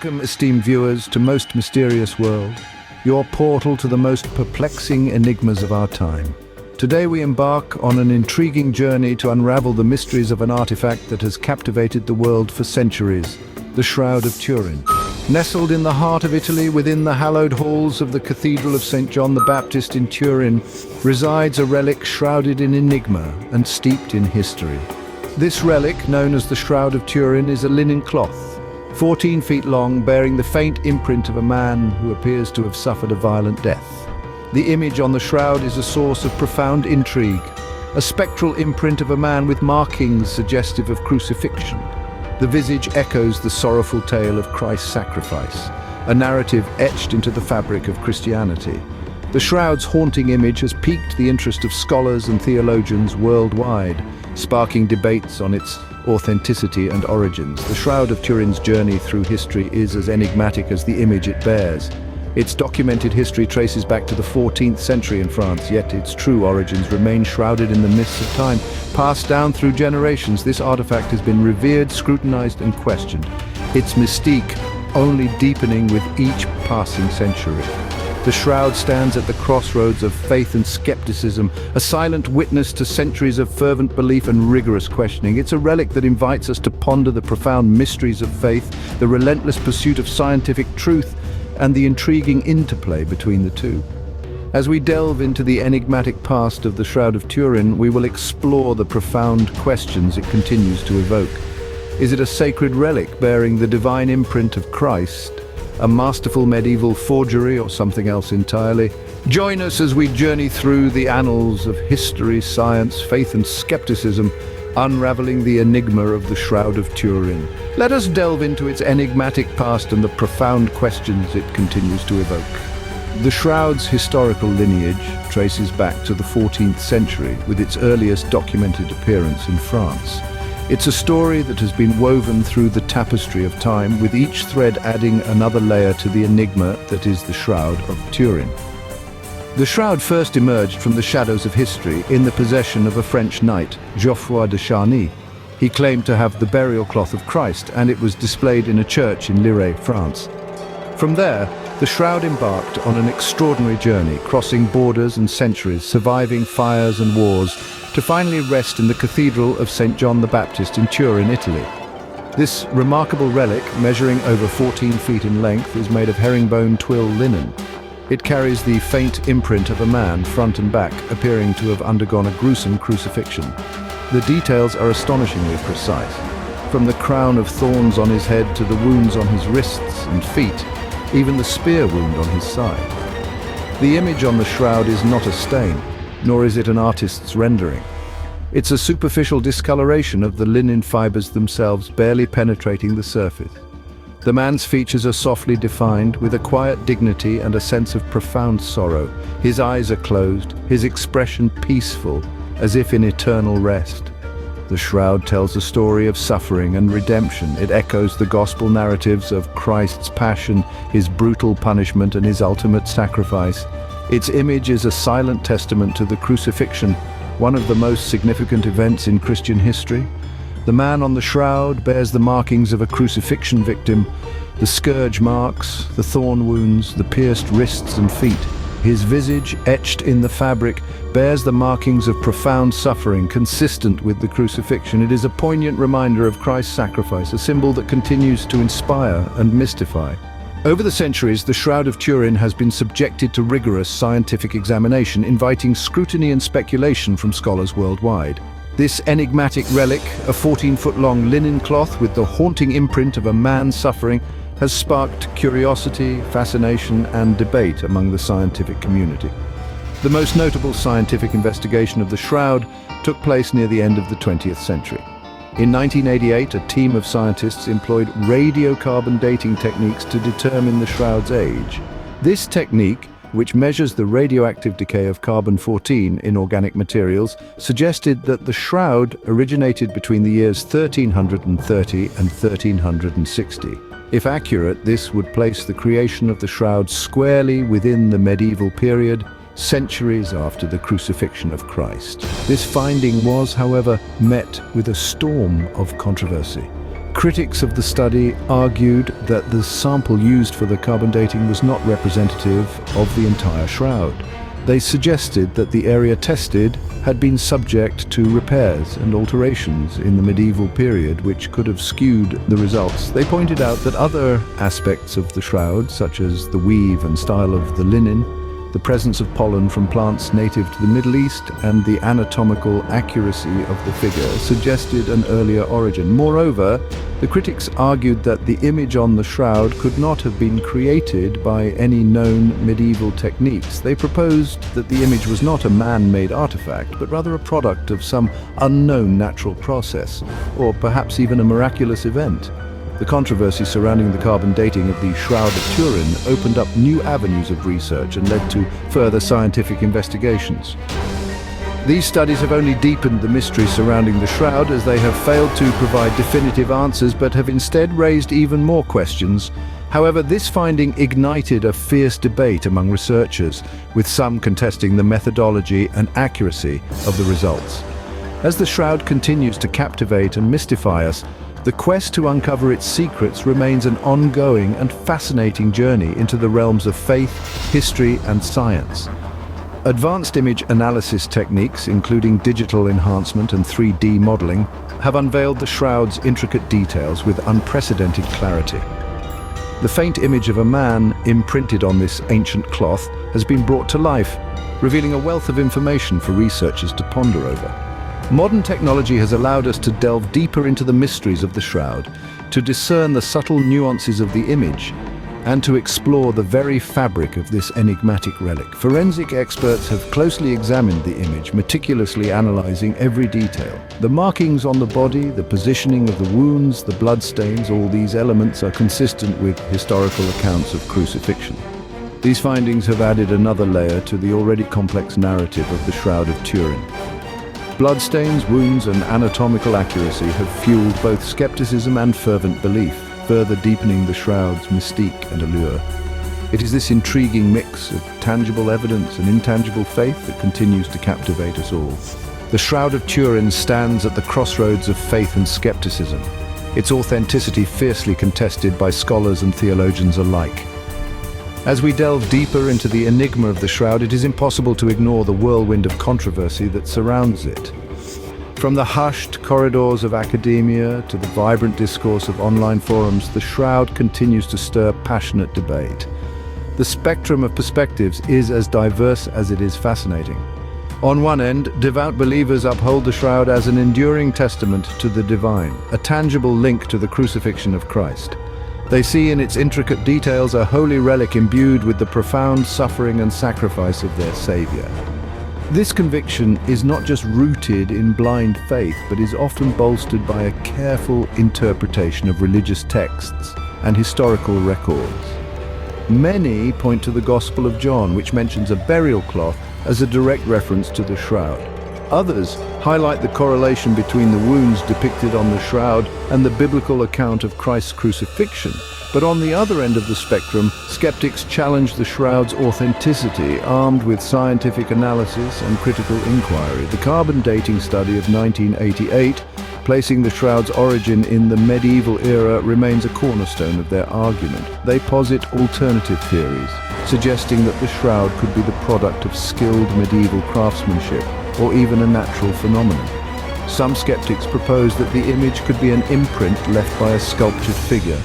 Welcome, esteemed viewers, to Most Mysterious World, your portal to the most perplexing enigmas of our time. Today we embark on an intriguing journey to unravel the mysteries of an artifact that has captivated the world for centuries, the Shroud of Turin. Nestled in the heart of Italy, within the hallowed halls of the Cathedral of St. John the Baptist in Turin, resides a relic shrouded in enigma and steeped in history. This relic, known as the Shroud of Turin, is a linen cloth, 14 feet long, bearing the faint imprint of a man who appears to have suffered a violent death. The image on the shroud is a source of profound intrigue, a spectral imprint of a man with markings suggestive of crucifixion. The visage echoes the sorrowful tale of Christ's sacrifice, a narrative etched into the fabric of Christianity. The shroud's haunting image has piqued the interest of scholars and theologians worldwide, sparking debates on its authenticity and origins. The Shroud of Turin's journey through history is as enigmatic as the image it bears. Its documented history traces back to the 14th century in France, yet its true origins remain shrouded in the mists of time. Passed down through generations, this artifact has been revered, scrutinized, and questioned, its mystique only deepening with each passing century. The shroud stands at the crossroads of faith and skepticism, a silent witness to centuries of fervent belief and rigorous questioning. It's a relic that invites us to ponder the profound mysteries of faith, the relentless pursuit of scientific truth, and the intriguing interplay between the two. As we delve into the enigmatic past of the Shroud of Turin, we will explore the profound questions it continues to evoke. Is it a sacred relic bearing the divine imprint of Christ? A masterful medieval forgery, or something else entirely? Join us as we journey through the annals of history, science, faith and skepticism, unraveling the enigma of the Shroud of Turin. Let us delve into its enigmatic past and the profound questions it continues to evoke. The shroud's historical lineage traces back to the 14th century, with its earliest documented appearance in France. It's a story that has been woven through the tapestry of time, with each thread adding another layer to the enigma that is the Shroud of Turin. The shroud first emerged from the shadows of history in the possession of a French knight, Geoffroy de Charny. He claimed to have the burial cloth of Christ, and it was displayed in a church in Lille, France. From there, the shroud embarked on an extraordinary journey, crossing borders and centuries, surviving fires and wars, to finally rest in the Cathedral of St. John the Baptist in Turin, Italy. This remarkable relic, measuring over 14 feet in length, is made of herringbone twill linen. It carries the faint imprint of a man, front and back, appearing to have undergone a gruesome crucifixion. The details are astonishingly precise, from the crown of thorns on his head to the wounds on his wrists and feet, even the spear wound on his side. The image on the shroud is not a stain, nor is it an artist's rendering. It's a superficial discoloration of the linen fibers themselves, barely penetrating the surface. The man's features are softly defined, with a quiet dignity and a sense of profound sorrow. His eyes are closed, his expression peaceful, as if in eternal rest. The shroud tells a story of suffering and redemption. It echoes the gospel narratives of Christ's passion, his brutal punishment, and his ultimate sacrifice. Its image is a silent testament to the crucifixion, one of the most significant events in Christian history. The man on the shroud bears the markings of a crucifixion victim, the scourge marks, the thorn wounds, the pierced wrists and feet. His visage, etched in the fabric, bears the markings of profound suffering consistent with the crucifixion. It is a poignant reminder of Christ's sacrifice, a symbol that continues to inspire and mystify. Over the centuries, the Shroud of Turin has been subjected to rigorous scientific examination, inviting scrutiny and speculation from scholars worldwide. This enigmatic relic, a 14-foot-long linen cloth with the haunting imprint of a man suffering, has sparked curiosity, fascination, and debate among the scientific community. The most notable scientific investigation of the shroud took place near the end of the 20th century. In 1988, a team of scientists employed radiocarbon dating techniques to determine the shroud's age. This technique, which measures the radioactive decay of carbon-14 in organic materials, suggested that the shroud originated between the years 1330 and 1360. If accurate, this would place the creation of the shroud squarely within the medieval period, centuries after the crucifixion of Christ. This finding was, however, met with a storm of controversy. Critics of the study argued that the sample used for the carbon dating was not representative of the entire shroud. They suggested that the area tested had been subject to repairs and alterations in the medieval period, which could have skewed the results. They pointed out that other aspects of the shroud, such as the weave and style of the linen, the presence of pollen from plants native to the Middle East, and the anatomical accuracy of the figure suggested an earlier origin. Moreover, the critics argued that the image on the shroud could not have been created by any known medieval techniques. They proposed that the image was not a man-made artifact, but rather a product of some unknown natural process, or perhaps even a miraculous event. The controversy surrounding the carbon dating of the Shroud of Turin opened up new avenues of research and led to further scientific investigations. These studies have only deepened the mystery surrounding the shroud, as they have failed to provide definitive answers but have instead raised even more questions. However, this finding ignited a fierce debate among researchers, with some contesting the methodology and accuracy of the results. As the shroud continues to captivate and mystify us, the quest to uncover its secrets remains an ongoing and fascinating journey into the realms of faith, history, and science. Advanced image analysis techniques, including digital enhancement and 3D modeling, have unveiled the shroud's intricate details with unprecedented clarity. The faint image of a man imprinted on this ancient cloth has been brought to life, revealing a wealth of information for researchers to ponder over. Modern technology has allowed us to delve deeper into the mysteries of the shroud, to discern the subtle nuances of the image, and to explore the very fabric of this enigmatic relic. Forensic experts have closely examined the image, meticulously analyzing every detail. The markings on the body, the positioning of the wounds, the bloodstains, all these elements are consistent with historical accounts of crucifixion. These findings have added another layer to the already complex narrative of the Shroud of Turin. Bloodstains, wounds, and anatomical accuracy have fueled both skepticism and fervent belief, further deepening the shroud's mystique and allure. It is this intriguing mix of tangible evidence and intangible faith that continues to captivate us all. The Shroud of Turin stands at the crossroads of faith and skepticism, its authenticity fiercely contested by scholars and theologians alike. As we delve deeper into the enigma of the shroud, it is impossible to ignore the whirlwind of controversy that surrounds it. From the hushed corridors of academia to the vibrant discourse of online forums, the shroud continues to stir passionate debate. The spectrum of perspectives is as diverse as it is fascinating. On one end, devout believers uphold the shroud as an enduring testament to the divine, a tangible link to the crucifixion of Christ. They see in its intricate details a holy relic imbued with the profound suffering and sacrifice of their Savior. This conviction is not just rooted in blind faith, but is often bolstered by a careful interpretation of religious texts and historical records. Many point to the Gospel of John, which mentions a burial cloth as a direct reference to the shroud. Others highlight the correlation between the wounds depicted on the shroud and the biblical account of Christ's crucifixion. But on the other end of the spectrum, skeptics challenge the shroud's authenticity, armed with scientific analysis and critical inquiry. The carbon dating study of 1988, placing the shroud's origin in the medieval era, remains a cornerstone of their argument. They posit alternative theories, suggesting that the shroud could be the product of skilled medieval craftsmanship, or even a natural phenomenon. Some skeptics propose that the image could be an imprint left by a sculptured figure,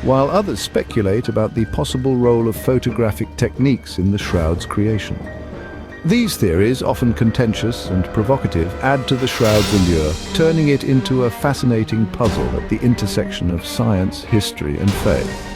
while others speculate about the possible role of photographic techniques in the shroud's creation. These theories, often contentious and provocative, add to the shroud's allure, turning it into a fascinating puzzle at the intersection of science, history, and faith.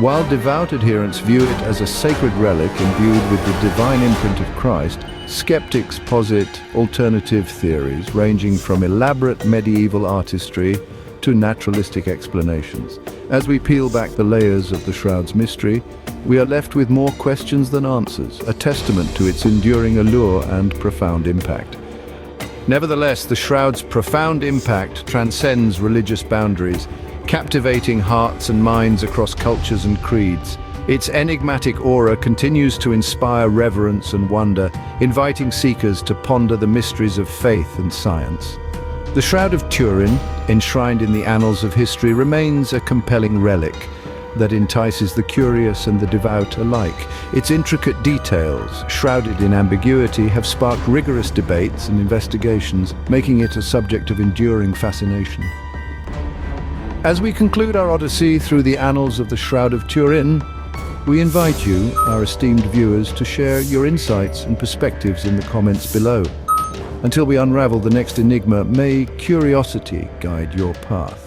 While devout adherents view it as a sacred relic imbued with the divine imprint of Christ, skeptics posit alternative theories ranging from elaborate medieval artistry to naturalistic explanations. As we peel back the layers of the shroud's mystery, we are left with more questions than answers, a testament to its enduring allure and profound impact. Nevertheless, the shroud's profound impact transcends religious boundaries, captivating hearts and minds across cultures and creeds. Its enigmatic aura continues to inspire reverence and wonder, inviting seekers to ponder the mysteries of faith and science. The Shroud of Turin, enshrined in the annals of history, remains a compelling relic that entices the curious and the devout alike. Its intricate details, shrouded in ambiguity, have sparked rigorous debates and investigations, making it a subject of enduring fascination. As we conclude our odyssey through the annals of the Shroud of Turin, we invite you, our esteemed viewers, to share your insights and perspectives in the comments below. Until we unravel the next enigma, may curiosity guide your path.